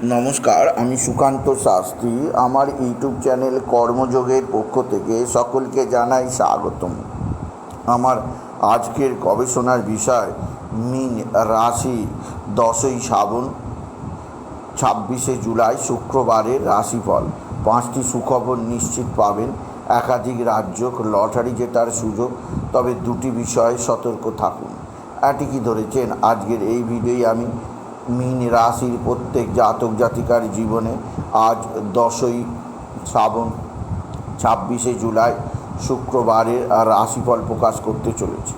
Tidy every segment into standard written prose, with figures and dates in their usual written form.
নমস্কার, আমি সুকান্ত শাস্ত্রী। আমার ইউটিউব চ্যানেল কর্মযোগের পক্ষ থেকে সকলকে জানাই স্বাগতম। আমার আজকের গবেষণার বিষয় মীন রাশি 10ই শ্রাবণ 26শে জুলাই শুক্রবারের রাশিফল। 5টি সুখবর নিশ্চিত পাবেন, একাধিক রাজ্য লটারি জেতার সুযোগ, তবে 2টি বিষয়ে সতর্ক থাকুন। এটি কি ধরেছেন? আজকের এই ভিডিওয় আমি মীন রাশির প্রত্যেক জাতক জাতিকার জীবনে আজ 10ই শ্রাবণ 26শে জুলাই শুক্রবারের রাশিফল প্রকাশ করতে চলেছি।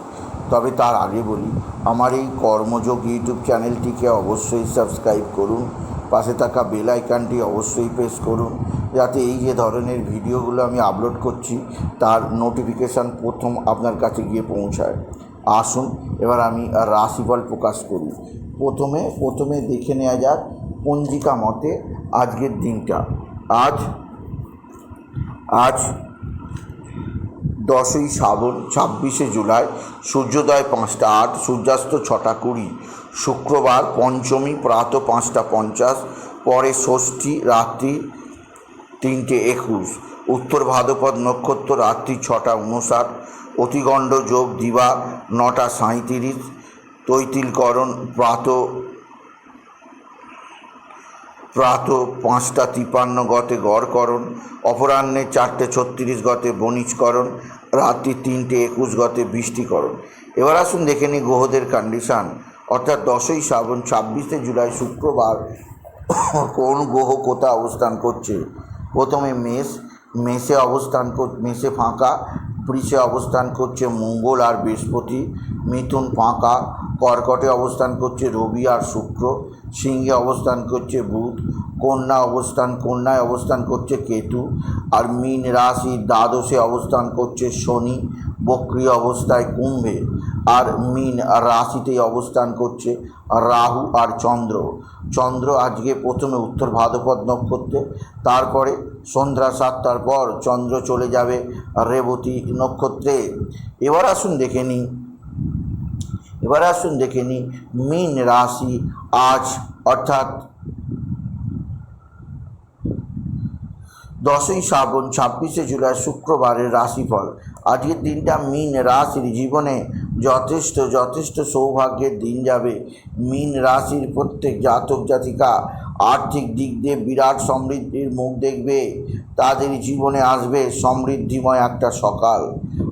তবে তার আগে বলি, আমার এই কর্মযোগ ইউটিউব চ্যানেলটিকে অবশ্যই সাবস্ক্রাইব করুন, পাশে থাকা বেল আইকনটি অবশ্যই প্রেস করুন, যাতে এই যে ধরনের ভিডিওগুলো আমি আপলোড করছি তার নোটিফিকেশান প্রথম আপনার কাছে গিয়ে পৌঁছায়। আসুন এবার আমি রাশিফল প্রকাশ করি। প্রথমে দেখে নেওয়া যাক পঞ্জিকা মতে আজকের দিনটা। আজ 10ই শ্রাবণ 26শে জুলাই, সূর্যোদয় 5টা 8, সূর্যাস্ত 6টা 20, শুক্রবার, পঞ্চমী প্রাতঃ 5টা 50, পরে ষষ্ঠী রাত্রি 3টে 21, উত্তর ভাদ্রপদ নক্ষত্র রাত্রি 6টা 59, অতিগণ্ড যোগ দিবা 9টা 37, তৈতিলকরণ প্রাতঃ 5টা 53 গতে গড়করণ, অপরাহ্নে 4টে 36 গতে বণিজকরণ, রাত্রি 3টে 21 গতে বৃষ্টিকরণ। এবার আসুন দেখে নিই গ্রহদের কন্ডিশান, অর্থাৎ 10ই শ্রাবণ 26শে জুলাই শুক্রবার কোন গ্রহ কোথায় অবস্থান করছে। প্রথমে মেষে মেষে ফাঁকা, বৃষে অবস্থান করছে মঙ্গল আর বৃহস্পতি, মিথুন ফাঁকা, কর্কটে অবস্থান করছে রবি আর শুক্র, সিংহে অবস্থান করছে বুধ, কন্যায় অবস্থান করছে কেতু, আর মীন রাশি দ্বাদশে অবস্থান করছে শনি, বক্রী অবস্থায় কুম্ভে, আর মীন রাশিতেই অবস্থান করছে রাহু আর চন্দ্র আজকে প্রথমে উত্তর ভাদ্রপদ নক্ষত্রে, তারপরে সন্ধ্যা 7টার পর চন্দ্র চলে যাবে রেবতী নক্ষত্রে। এবার আসুন দেখে নিই মীন রাশি আজ, অর্থাৎ 10ই শ্রাবণ 26শে জুলাই শুক্রবারের রাশিফল। আজকের দিনটা মীন রাশির জীবনে যথেষ্ট সৌভাগ্যের দিন যাবে। মীন রাশির প্রত্যেক জাতক জাতিকা আর্থিক দিক দিয়ে বিরাট সমৃদ্ধির মুখ দেখবে। তাদের জীবনে আসবে সমৃদ্ধিময় একটা সকাল।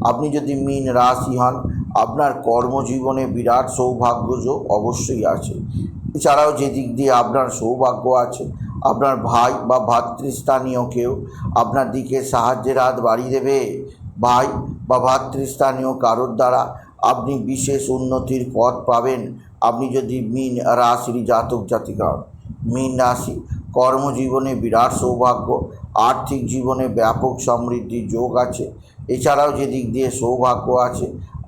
আপনি যদি মীন রাশি হন, আপনার কর্মজীবনে বিরাট সৌভাগ্যযোগ অবশ্যই আছে। এছাড়াও যে দিক দিয়ে আপনার সৌভাগ্য আছে, আপনার ভাই বা ভাতৃস্থানীয় কেউ আপনার দিকে সাহায্যের হাত বাড়িয়ে দেবে। ভাই বা ভাতৃস্থানীয় কারোর দ্বারা আপনি বিশেষ উন্নতির পথ পাবেন, আপনি যদি মীন রাশির জাতক জাতিকা হন। মীন রাশি কর্মজীবনে বিরাট সৌভাগ্য, আর্থিক জীবনে ব্যাপক সমৃদ্ধির যোগ আছে। এছাড়াও যে দিক দিয়ে সৌভাগ্য আছে,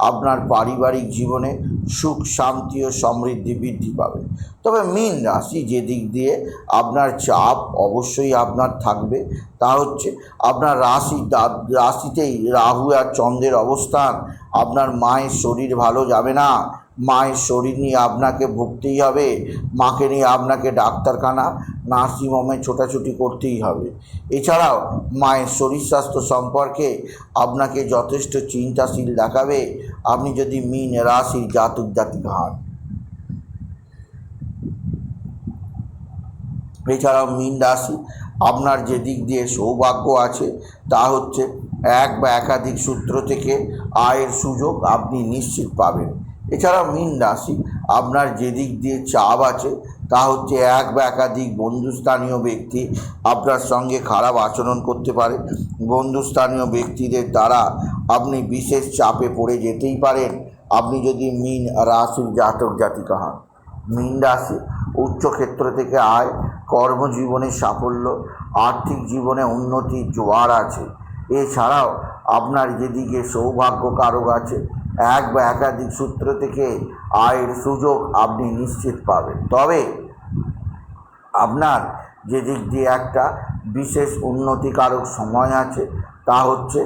আপনার পারিবারিক জীবনে সুখ শান্তি ও সমৃদ্ধি বৃদ্ধি পাবে। তবে মীন রাশি যে দিক দিয়ে আপনার চাপ অবশ্যই আপনার থাকবে, তা হচ্ছে আপনার রাশিতেই রাহু আর চন্দ্রের অবস্থান। আপনার মায়ের শরীর ভালো যাবে না, মায়ের শরীর নিয়ে আপনাকে ভুগতেই হবে, মাকে নিয়ে আপনাকে ডাক্তারখানা নার্সিংহোমে ছোটাছুটি করতেই হবে। এছাড়াও মায়ের শরীর স্বাস্থ্য সম্পর্কে আপনাকে যথেষ্ট চিন্তাশীল দেখাবে, আপনি যদি মীন রাশির জাতক জাতিকা হন। এছাড়াও মীন রাশি আপনার যে দিক দিয়ে সৌভাগ্য আছে, তা হচ্ছে এক বা একাধিক সূত্র থেকে আয়ের সুযোগ আপনি নিশ্চিত পাবেন। এছাড়াও মীন রাশি আপনার যে দিক দিয়ে চাপ আছে, তা হচ্ছে এক বা একাধিক বন্ধুস্থানীয় ব্যক্তি আপনার সঙ্গে খারাপ আচরণ করতে পারে। বন্ধুস্থানীয় ব্যক্তিদের দ্বারা আপনি বিশেষ চাপে পড়ে যেতেই পারেন, আপনি যদি মীন রাশির জাতক জাতিকা হন। মীন রাশি উচ্চক্ষেত্র থেকে আয়, কর্মজীবনে সাফল্য, আর্থিক জীবনে উন্নতির জোয়ার আছে। এছাড়াও আপনার যেদিকে সৌভাগ্য কারক আছে, এক বা একাধিক সূত্র থেকে আয়ের সুযোগ আপনি নিশ্চিত পাবেন। তবে আপনার যে দিক দিয়ে একটা বিশেষ উন্নতিকারক সময় আছে, তা হচ্ছে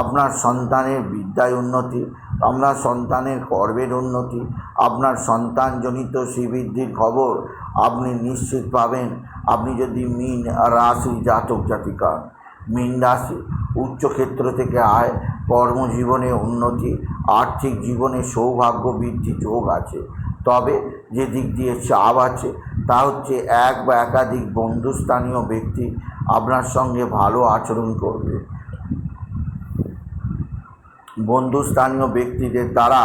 আপনার সন্তানের বিদ্যায় উন্নতি, আপনার সন্তানের কর্মের উন্নতি, আপনার সন্তানজনিত শ্রীবৃদ্ধির খবর আপনি নিশ্চিত পাবেন আপনি যদি মীন রাশি জাতক জাতিকা। মীন রাশি উচ্চক্ষেত্র থেকে আয়, কর্মজীবনে উন্নতি, আর্থিক জীবনে সৌভাগ্য বৃদ্ধি যোগ আছে। তবে যে দিক দিয়ে চাপ আছে তা হচ্ছে এক বা একাধিক বন্ধুস্থানীয় ব্যক্তি আপনার সঙ্গে ভালো আচরণ করবে। বন্ধুস্থানীয় ব্যক্তিদের দ্বারা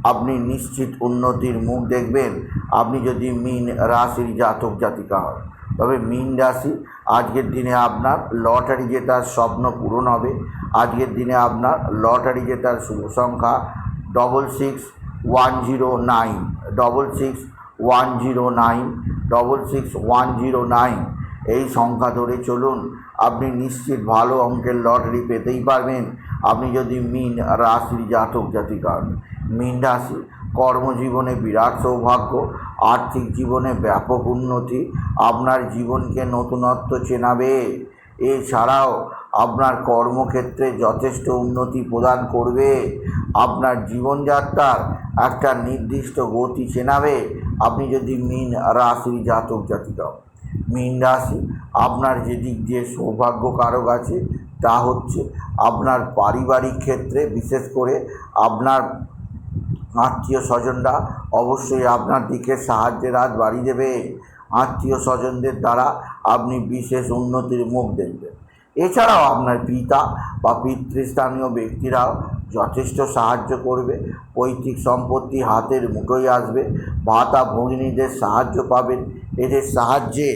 আপনি নিশ্চিত উন্নতির মুখ দেখবেন আপনি যদি মীন রাশির জাতক জাতিকা হন। তবে মীন রাশি আজকের দিনে আপনার লটারি জেতার স্বপ্ন পূরণ হবে। আজকের দিনে আপনার লটারি জেতার শুভ সংখ্যা 66109, 66109, 66109। এই সংখ্যা ধরে চলুন, আপনি নিশ্চিত ভালো অঙ্কের লটারি পেতেই পারবেন আপনি যদি মীন রাশির জাতক জাতিকা হন। মীন রাশি কর্মজীবনে বিরাট সৌভাগ্য, আর্থিক জীবনে ব্যাপক উন্নতি, আপনার জীবনকে নতুনত্ব চেনাবে। এছাড়াও আপনার কর্মক্ষেত্রে যথেষ্ট উন্নতি প্রদান করবে, আপনার জীবনযাত্রার একটা নির্দিষ্ট গতি চেনাবে আপনি যদি মীন রাশির জাতক জাতিকা হন। মীন রাশি আপনার যে দিক দিয়ে সৌভাগ্য কারক আছে তা হচ্ছে আপনার পারিবারিক ক্ষেত্রে, বিশেষ করে আপনার আত্মীয় স্বজনরা অবশ্যই আপনার দিকে সাহায্যের হাত বাড়িয়ে দেবে। আত্মীয় স্বজনদের দ্বারা আপনি বিশেষ উন্নতির মুখ দেখবেন। এছাড়াও আপনার পিতা বা পিতৃস্থানীয় ব্যক্তিরাও যথেষ্ট সাহায্য করবে। পৈতৃক সম্পত্তি হাতের মুঠোয় আসবে, ভাতা ভগিনীদের সাহায্য পাবেন। এদের সাহায্যে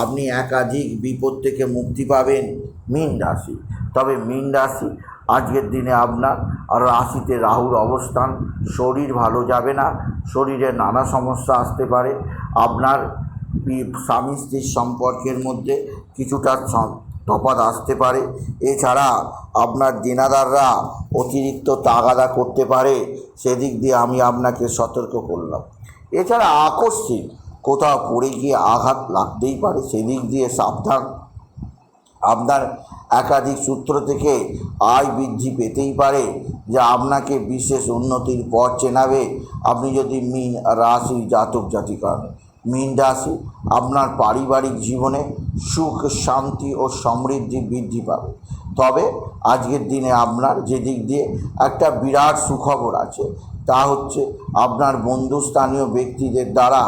আপনি একাধিক বিপদ থেকে মুক্তি পাবেন মীন রাশি। তবে মীন রাশি আজকের দিনে আপনার রাশিতে রাহুর অবস্থান, শরীর ভালো যাবে না, শরীরে নানা সমস্যা আসতে পারে, আপনার স্বামী স্ত্রীর সম্পর্কের মধ্যে কিছুটা তফাৎ আসতে পারে। এছাড়া আপনার দেনাদাররা অতিরিক্ত তাগাদা করতে পারে, সেদিক দিয়ে আমি আপনাকে সতর্ক করলাম। এছাড়া আকস্মিক কোথাও পড়ে গিয়ে আঘাত লাগতেই পারে, সেদিক দিয়ে সাবধান। আপনার একাধিক সূত্র থেকে আয় বৃদ্ধি পেতেই পারে, যা আপনাকে বিশেষ উন্নতির পথ চেনাবে আপনি যদি মীন রাশির জাতক জাতিকা হন। মীন রাশি আপনার পারিবারিক জীবনে সুখ, শান্তি ও সমৃদ্ধি বৃদ্ধি পাবে। তবে আজকের দিনে আপনার যে দিক দিয়ে একটা বিরাট সুখবর আছে তা হচ্ছে আপনার বন্ধুস্থানীয় ব্যক্তিদের দ্বারা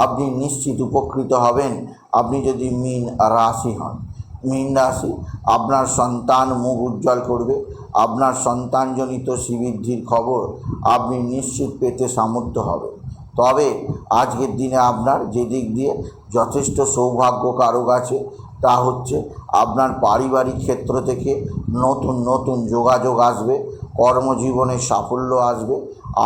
আপনি নিশ্চিত উপকৃত হবেন আপনি যদি মীন রাশি হন। মীন রাশি আপনার সন্তান মুখ উজ্জ্বল করবে, আপনার সন্তানজনিত শ্রীবৃদ্ধির খবর আপনি নিশ্চিত পেতে সামর্থ্য হবে। তবে আজকের দিনে আপনার যে দিক দিয়ে যথেষ্ট সৌভাগ্য কারক আছে তা হচ্ছে আপনার পারিবারিক ক্ষেত্র থেকে নতুন নতুন যোগাযোগ আসবে, কর্মজীবনে সাফল্য আসবে,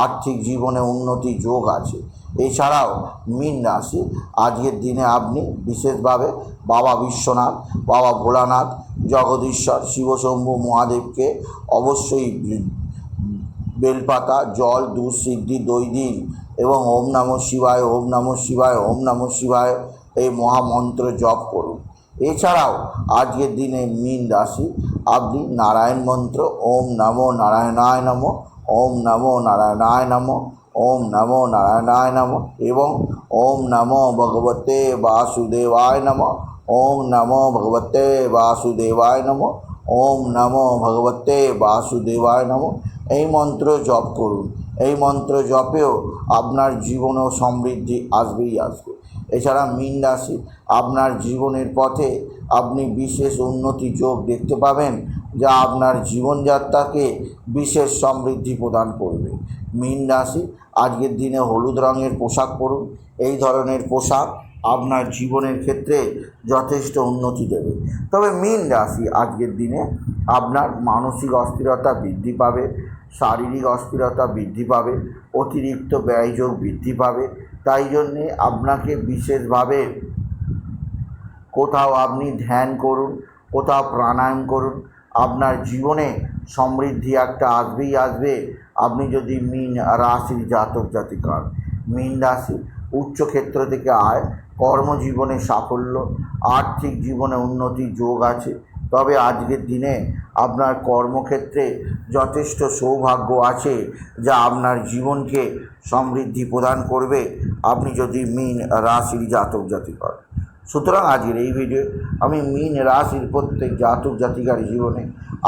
আর্থিক জীবনে উন্নতি যোগ আছে। এছাড়াও মীন রাশি আজকের দিনে আপনি বিশেষভাবে বাবা বিশ্বনাথ, বাবা ভোলানাথ, জগদীশ্বর, শিবশম্ভু মহাদেবকে অবশ্যই বেলপাতা, জল, দুধ, সিদ্ধি, দই দিন এবং ওম নমঃ শিবায়, ওম নমঃ শিবায়, ওম নমঃ শিবায় এই মহামন্ত্র জপ করুন। এছাড়াও আজকের দিনে মীন রাশি আপনি নারায়ণ মন্ত্র ওম নমো নারায়ণায় নমঃ, ওম নমো নারায়ণায় নমঃ, ওম নমো নারায়ণায় নমঃ এবং ওম নমো ভগবতে বাসুদেবায় নমঃ, ওম নমো ভগবতে বাসুদেবায় নমঃ, ওম নমো ভগবতে বাসুদেবায় নমঃ এই মন্ত্র জপ করুন। এই মন্ত্র জপেও আপনার জীবনেও সমৃদ্ধি আসবেই আসবে। এছাড়া মীন রাশি আপনার জীবনের পথে আপনি বিশেষ উন্নতি যোগ দেখতে পাবেন, যা আপনার জীবনযাত্রাকে বিশেষ সমৃদ্ধি প্রদান করবে। মীন রাশি আজকের দিনে হলুদ রঙের পোশাক পরুন। এই ধরনের পোশাক আপনার জীবনের ক্ষেত্রে যথেষ্ট উন্নতি দেবে। তবে মীন রাশি আজকের দিনে আপনার মানসিক অস্থিরতা বৃদ্ধি পাবে, শারীরিক অস্থিরতা বৃদ্ধি পাবে, অতিরিক্ত ব্যয়যোগ বৃদ্ধি পাবে। তাই জন্যে আপনাকে বিশেষভাবে কোথাও আপনি ধ্যান করুন, কোথাও প্রাণায়াম করুন, আপনার জীবনে সমৃদ্ধি একটা আসবেই আসবে আপনি যদি মীন রাশির জাতক জাতিকা হন। মীন রাশি উচ্চক্ষেত্র থেকে আয়, কর্মজীবনে সাফল্য, আর্থিক জীবনে উন্নতি যোগ আছে। তবে আজকের দিনে আপনার কর্মক্ষেত্রে যথেষ্ট সৌভাগ্য আছে, যা আপনার জীবনকে সমৃদ্ধি প্রদান করবে আপনি যদি মীন রাশির জাতক জাতিক হন। সুতরাং আজকের এই ভিডিও আমি মীন রাশির প্রত্যেক জাতক জাতিকার জীবনে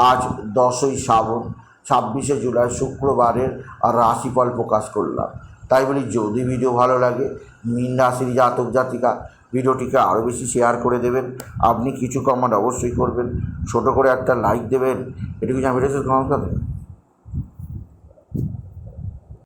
আজ 10ই শ্রাবণ 26শে জুলাই শুক্রবারের রাশিফল প্রকাশ করলাম। তাই বলি, যদি ভিডিও ভালো লাগে মীন রাশির জাতক জাতিকা ভিডিওটিকে আরও বেশি শেয়ার করে দেবেন। আপনি কিছু কমেন্ট অবশ্যই করবেন, ছোটো করে একটা লাইক দেবেন, এটুকু জানাবেন।